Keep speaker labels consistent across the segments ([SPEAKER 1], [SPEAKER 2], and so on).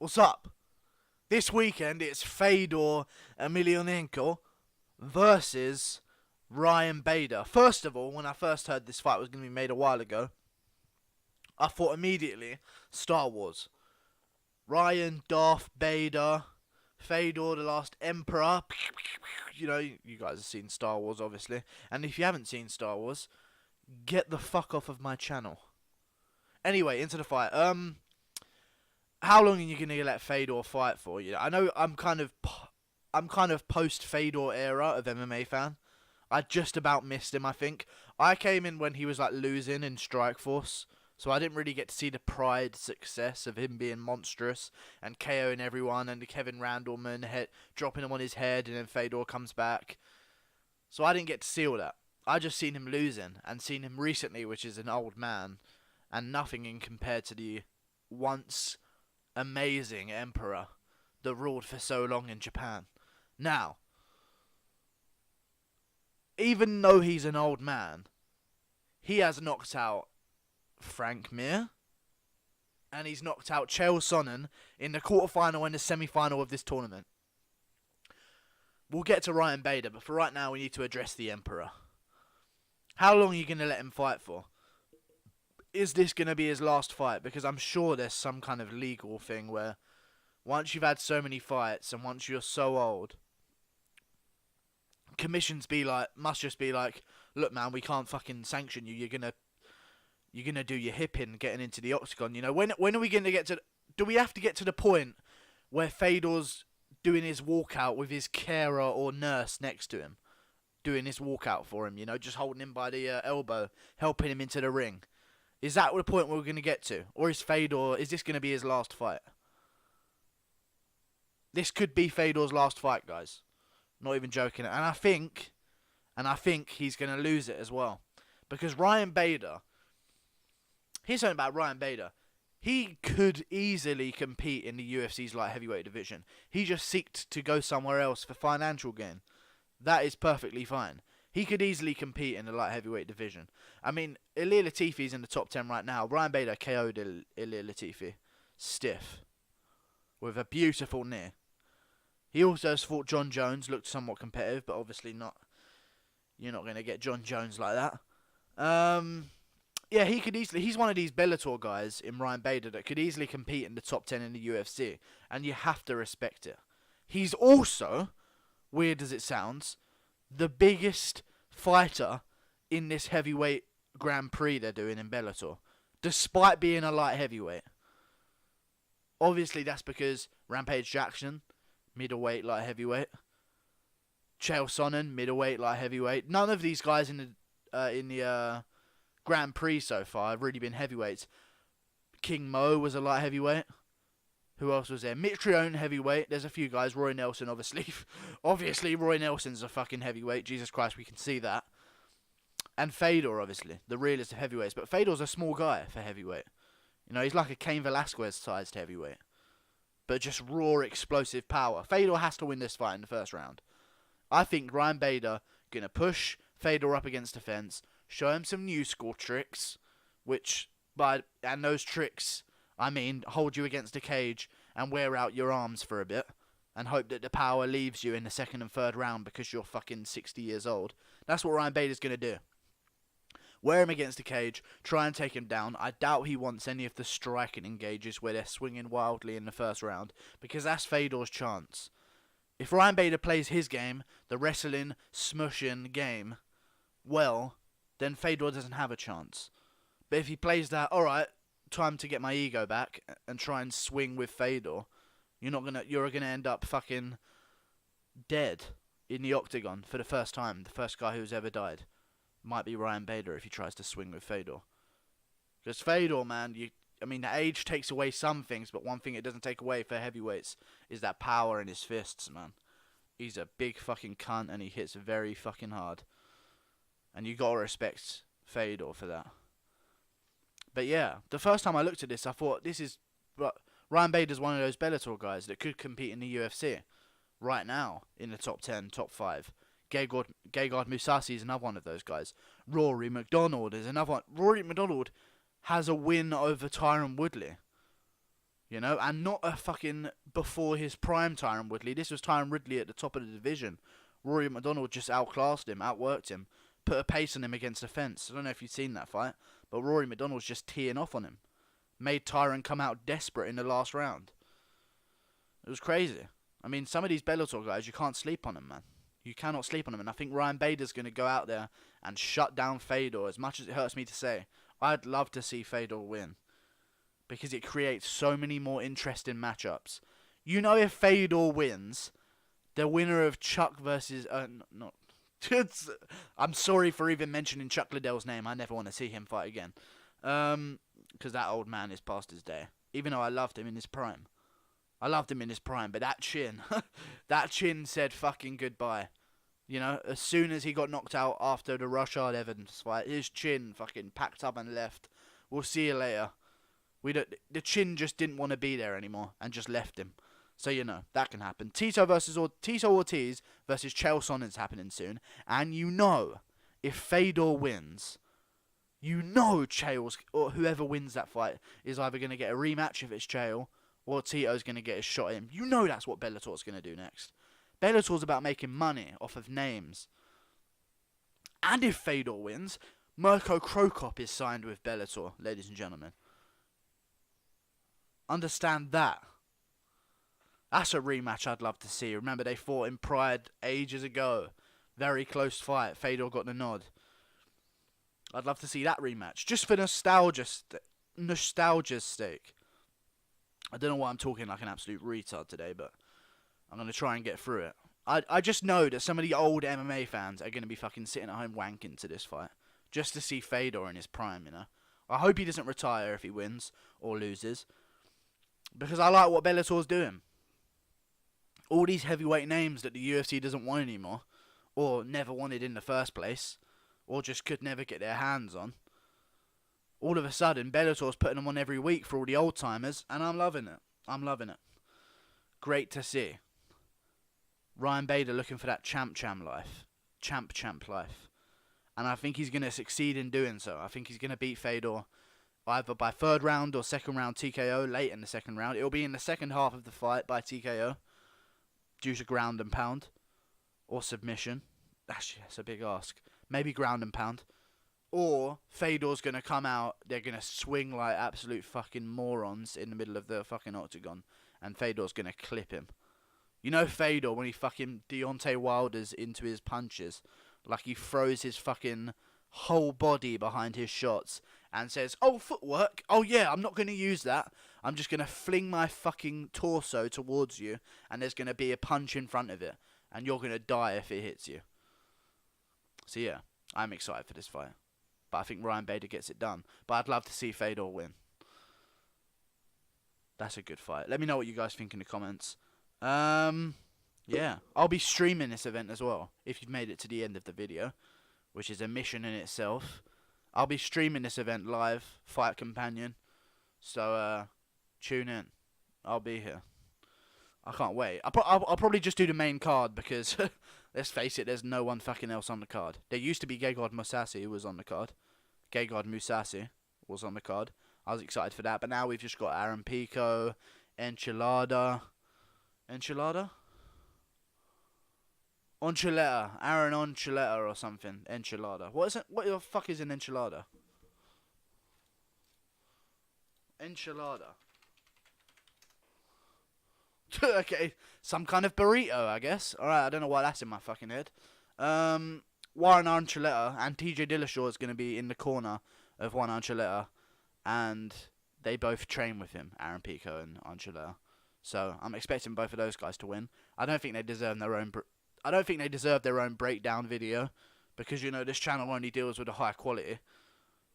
[SPEAKER 1] What's up? This weekend it's Fedor Emilianenko versus Ryan Bader. First of all, when I first heard this fight was going to be made a while ago, I thought immediately Star Wars. Ryan, Darth Bader, Fedor, the Last Emperor. You know, you guys have seen Star Wars, obviously. And if you haven't seen Star Wars, get the fuck off of my channel. Anyway, into the fight. How long are you gonna let Fedor fight for? You know, I know I'm kind of post Fedor era of MMA fan. I just about missed him. I think I came in when he was like losing in Strikeforce, so I didn't really get to see the pride success of him being monstrous and KOing everyone and the Kevin Randleman dropping him on his head and then Fedor comes back. So I didn't get to see all that. I just seen him losing and seen him recently, which is an old man and nothing in compared to the once amazing emperor that ruled for so long in Japan. Now, even though he's an old man, he has knocked out Frank Mir and he's knocked out Chael Sonnen in the quarterfinal and the semi-final of this tournament. We'll get to Ryan Bader, but for right now we need to address the Emperor. How long are you going to let him fight for? Is this going to be his last fight? Because I'm sure there's some kind of legal thing where once you've had so many fights and once you're so old, commissions must just be like, look man, we can't fucking sanction you. You're gonna do your hipping getting into the octagon. You know, when are we gonna get to? Do we have to get to the point where Fedor's doing his walkout with his carer or nurse next to him, doing his walkout for him? You know, just holding him by the elbow, helping him into the ring. Is that the point we're gonna get to, or is this gonna be his last fight? This could be Fedor's last fight, guys. Not even joking. And I think he's going to lose it as well. Because Ryan Bader, here's something about Ryan Bader. He could easily compete in the UFC's light heavyweight division. He just seeked to go somewhere else for financial gain. That is perfectly fine. He could easily compete in the light heavyweight division. I mean, Ilir Latifi's in the top 10 right now. Ryan Bader KO'd Ilir Latifi. Stiff. With a beautiful knee. He also has fought John Jones, looked somewhat competitive, but obviously not. You're not going to get John Jones like that. Yeah, he could easily. He's one of these Bellator guys in Ryan Bader that could easily compete in the top 10 in the UFC, and you have to respect it. He's also, weird as it sounds, the biggest fighter in this heavyweight Grand Prix they're doing in Bellator, despite being a light heavyweight. Obviously, that's because Rampage Jackson, middleweight light heavyweight. Chael Sonnen, middleweight light heavyweight. None of these guys in the Grand Prix so far have really been heavyweights. King Mo was a light heavyweight. Who else was there? Mitrione heavyweight. There's a few guys. Roy Nelson, obviously. Obviously, Roy Nelson's a fucking heavyweight. Jesus Christ, we can see that. And Fedor, obviously, the realest of heavyweights. But Fedor's a small guy for heavyweight. You know, he's like a Cain Velasquez-sized heavyweight. But just raw, explosive power. Fedor has to win this fight in the first round. I think Ryan Bader going to push Fedor up against the fence, show him some new school tricks, and those tricks, I mean, hold you against a cage and wear out your arms for a bit, and hope that the power leaves you in the second and third round because you're fucking 60 years old. That's what Ryan Bader's going to do. Wear him against the cage, try and take him down. I doubt he wants any of the striking engages where they're swinging wildly in the first round, because that's Fedor's chance. If Ryan Bader plays his game, the wrestling, smushing game, well, then Fedor doesn't have a chance. But if he plays that, alright, time to get my ego back and try and swing with Fedor, you're gonna end up fucking dead in the octagon for the first time. The first guy who's ever died might be Ryan Bader if he tries to swing with Fedor. Because Fedor, man, the age takes away some things, but one thing it doesn't take away for heavyweights is that power in his fists, man. He's a big fucking cunt and he hits very fucking hard. And you gotta respect Fedor for that. But yeah, the first time I looked at this, I thought Ryan Bader's one of those Bellator guys that could compete in the UFC right now in the top 10, top 5. Gegard Mousasi is another one of those guys. Rory McDonald is another one. Rory McDonald has a win over Tyron Woodley. You know, and not a fucking before his prime Tyron Woodley. This was Tyron Woodley at the top of the division. Rory McDonald just outclassed him, outworked him, put a pace on him against the fence. I don't know if you've seen that fight, but Rory McDonald's just teeing off on him. Made Tyron come out desperate in the last round. It was crazy. I mean, some of these Bellator guys, you can't sleep on them, man. You cannot sleep on them, and I think Ryan Bader's going to go out there and shut down Fedor, as much as it hurts me to say. I'd love to see Fedor win, because it creates so many more interesting matchups. You know, if Fedor wins, the winner of Chuck versus... not... I'm sorry for even mentioning Chuck Liddell's name. I never want to see him fight again. Because that old man is past his day. Even though I loved him in his prime. I loved him in his prime, but that chin... that chin said fucking goodbye. You know, as soon as he got knocked out after the Rashad Evans fight, his chin fucking packed up and left. We'll see you later. The chin just didn't want to be there anymore and just left him. So, you know, that can happen. Tito Ortiz versus Chael Sonnen's happening soon. And you know, if Fedor wins, you know Chael's, or whoever wins that fight, is either going to get a rematch if it's Chael, or Tito's going to get a shot at him. You know that's what Bellator's going to do next. Bellator's about making money off of names. And if Fedor wins, Mirko Krokop is signed with Bellator, ladies and gentlemen. Understand that. That's a rematch I'd love to see. Remember, they fought in Pride ages ago. Very close fight. Fedor got the nod. I'd love to see that rematch. Just for nostalgia's sake. I don't know why I'm talking like an absolute retard today, but I'm going to try and get through it. I just know that some of the old MMA fans are going to be fucking sitting at home wanking to this fight. Just to see Fedor in his prime, you know. I hope he doesn't retire if he wins or loses. Because I like what Bellator's doing. All these heavyweight names that the UFC doesn't want anymore, or never wanted in the first place, or just could never get their hands on. All of a sudden, Bellator's putting them on every week for all the old timers, and I'm loving it. I'm loving it. Great to see. Ryan Bader looking for that champ life. Champ life. And I think he's going to succeed in doing so. I think he's going to beat Fedor either by third round or second round TKO, late in the second round. It'll be in the second half of the fight by TKO, due to ground and pound, or submission. Actually, that's a big ask. Maybe ground and pound. Or Fedor's going to come out, they're going to swing like absolute fucking morons in the middle of the fucking octagon, and Fedor's going to clip him. You know Fedor, when he fucking Deontay Wilder's into his punches, like he throws his fucking whole body behind his shots and says, oh, footwork, oh yeah, I'm not going to use that. I'm just going to fling my fucking torso towards you, and there's going to be a punch in front of it, and you're going to die if it hits you. So yeah, I'm excited for this fight. But I think Ryan Bader gets it done. But I'd love to see Fedor win. That's a good fight. Let me know what you guys think in the comments. Yeah, I'll be streaming this event as well, if you've made it to the end of the video, which is a mission in itself. I'll be streaming this event live, Fight Companion. So, tune in. I'll be here. I can't wait. I'll probably just do the main card because, let's face it, there's no one fucking else on the card. There used to be Gegard Mousasi who was on the card. Gegard Mousasi was on the card. I was excited for that, but now we've just got Aaron Pico, Enchilada. Enchilada? Enchilada. Aaron Enchilada or something. Enchilada. What is it? What the fuck is an enchilada? Enchilada. Okay, some kind of burrito, I guess. Alright, I don't know why that's in my fucking head. Warren Archuleta and TJ Dillashaw is going to be in the corner of Warren Archuleta, and they both train with him, Aaron Pico and Archuleta. So I'm expecting both of those guys to win. I don't think they deserve their own. I don't think they deserve their own breakdown video, because you know this channel only deals with the high quality.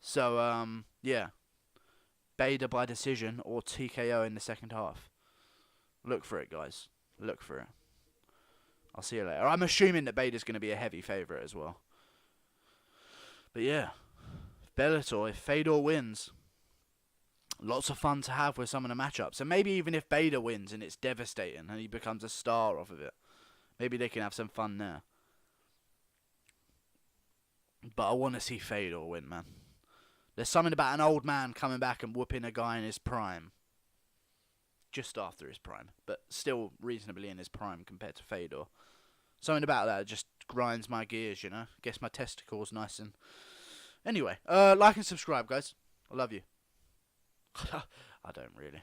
[SPEAKER 1] So yeah, Bader by decision or TKO in the second half. Look for it, guys. Look for it. I'll see you later. I'm assuming that Bader's going to be a heavy favourite as well. But yeah, Bellator, if Fedor wins, lots of fun to have with some of the matchups. And maybe even if Bader wins and it's devastating and he becomes a star off of it, maybe they can have some fun there. But I want to see Fedor win, man. There's something about an old man coming back and whooping a guy in his prime. just after his prime, but still reasonably in his prime compared to Fedor. Something about that just grinds my gears, you know? Gets my testicles nice and... Anyway, like and subscribe, guys. I love you. I don't really.